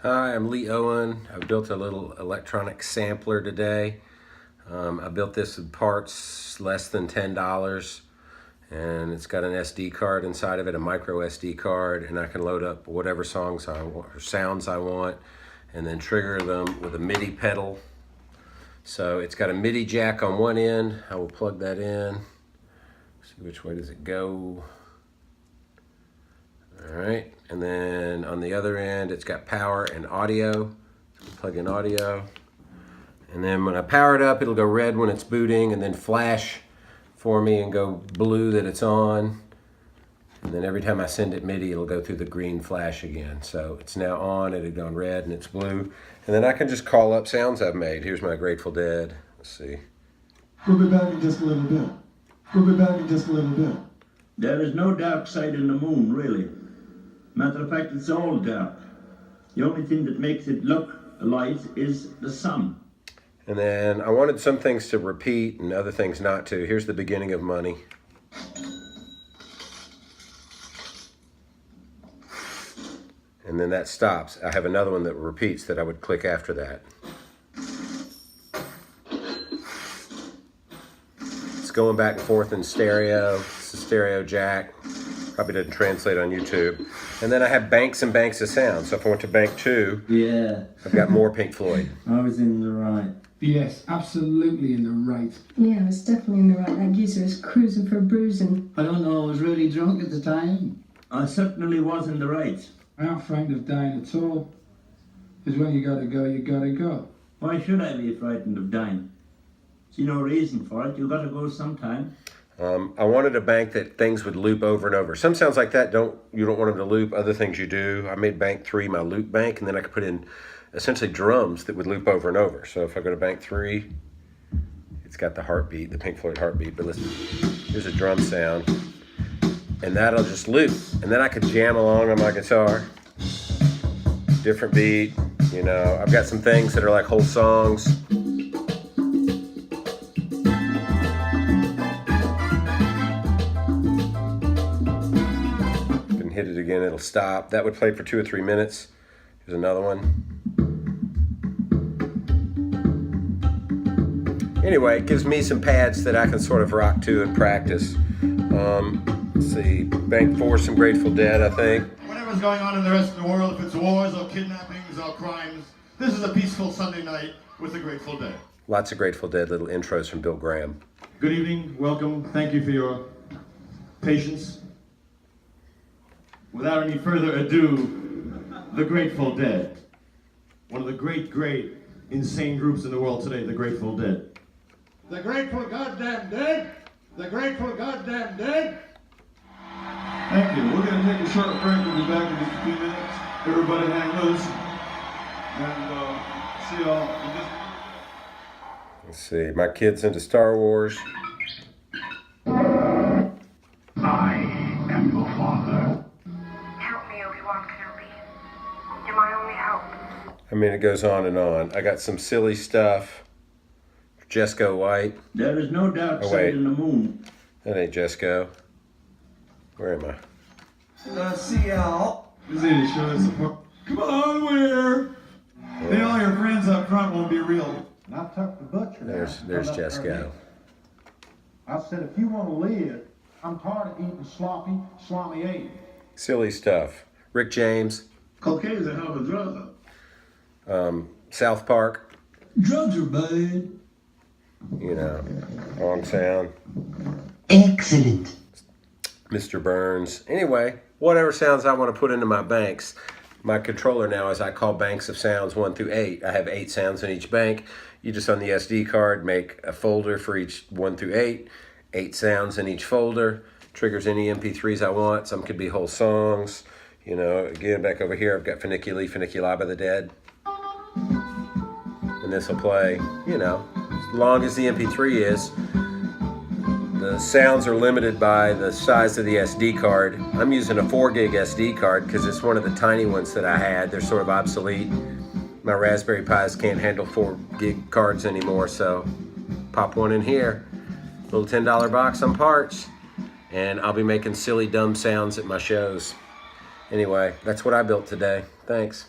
Hi, I'm Lee Owen. I built a little electronic sampler today. I built this with parts less than $10, and it's got an SD card inside of it, a micro SD card, and I can load up whatever songs I want or sounds I want, and then trigger them with a MIDI pedal. So it's got a MIDI jack on one end. I will plug that in. See which way does it go. All right, and then on the other end, it's got power and audio. Plug in audio. And then when I power it up, it'll go red when it's booting and then flash for me and go blue that it's on. And then every time I send it MIDI, it'll go through the green flash again. So it's now on, it had gone red and it's blue. And then I can just call up sounds I've made. Here's my Grateful Dead. Let's see. We'll be back in just a little bit. We'll be back in just a little bit. There is no dark side in the moon, really. Matter of fact, it's all dark. The only thing that makes it look light is the sun. And then I wanted some things to repeat and other things not to. Here's the beginning of Money. And then that stops. I have another one that repeats that I would click after that. It's going back and forth in stereo. It's a stereo jack. Probably didn't translate on YouTube. And then I have banks and banks of sound. So if I went to bank 2, Yeah. I've got more Pink Floyd. I was in the right. Yes, absolutely in the right. Yeah, I was definitely in the right. That geezer was cruising for bruising. I don't know, I was really drunk at the time. I certainly was in the right. I'm not frightened of dying at all. Because when you gotta go, you gotta go. Why should I be frightened of dying? See no reason for it. You gotta go sometime. I wanted a bank that things would loop over and over. Some sounds like that you don't want them to loop. Other things you do. I made bank 3 my loop bank, and then I could put in essentially drums that would loop over and over. So if I go to bank 3, it's got the heartbeat, the Pink Floyd heartbeat. But listen, here's a drum sound, and that'll just loop. And then I could jam along on my guitar. Different beat, you know. I've got some things that are like whole songs. Hit it again, it'll stop. That would play for 2 or 3 minutes. Here's another one. Anyway, it gives me some pads that I can sort of rock to and practice. Let's see, bank 4, some Grateful Dead, I think. Whatever's going on in the rest of the world, if it's wars or kidnappings or crimes, this is a peaceful Sunday night with the Grateful Dead. Lots of Grateful Dead little intros from Bill Graham. Good evening, welcome, thank you for your patience. Without any further ado, the Grateful Dead. One of the great, insane groups in the world today, the Grateful Dead. The Grateful Goddamn Dead! The Grateful Goddamn Dead! Thank you. We're going to take a short break. We'll be back in just a few minutes. Everybody hang loose. And see y'all in just... Let's see, my kid's into Star Wars. I am your father. Help me, Obi-Wan Kenobi. You're my only hope. I mean, it goes on and on. I got some silly stuff. Jesco White. There is no dark Oh, side wait. in the moon. That ain't Jesco. Where am I? See y'all. This is show us support. Come on, Weir! Then all your friends up front won't be real. I took the butcher. There's Jesco. I said, if you want to live, I'm tired of eating slimy eggs. Silly stuff. Rick James. Cocaine is a hell of a drug. South Park. Drugs are bad. You know, wrong sound. Excellent. Mr. Burns. Anyway, whatever sounds I want to put into my banks. My controller now is I call banks of sounds 1 through 8. I have 8 sounds in each bank. You just on the SD card make a folder for each 1 through 8. 8 sounds in each folder. Triggers any MP3s I want. Some could be whole songs. You know, again, back over here, I've got Funiculi, Funiculi by the Dead. And this will play, you know, as long as the MP3 is. The sounds are limited by the size of the SD card. I'm using a 4 gig SD card because it's one of the tiny ones that I had. They're sort of obsolete. My Raspberry Pis can't handle 4 gig cards anymore, so pop one in here. Little $10 box on parts, and I'll be making silly, dumb sounds at my shows. Anyway, that's what I built today. Thanks.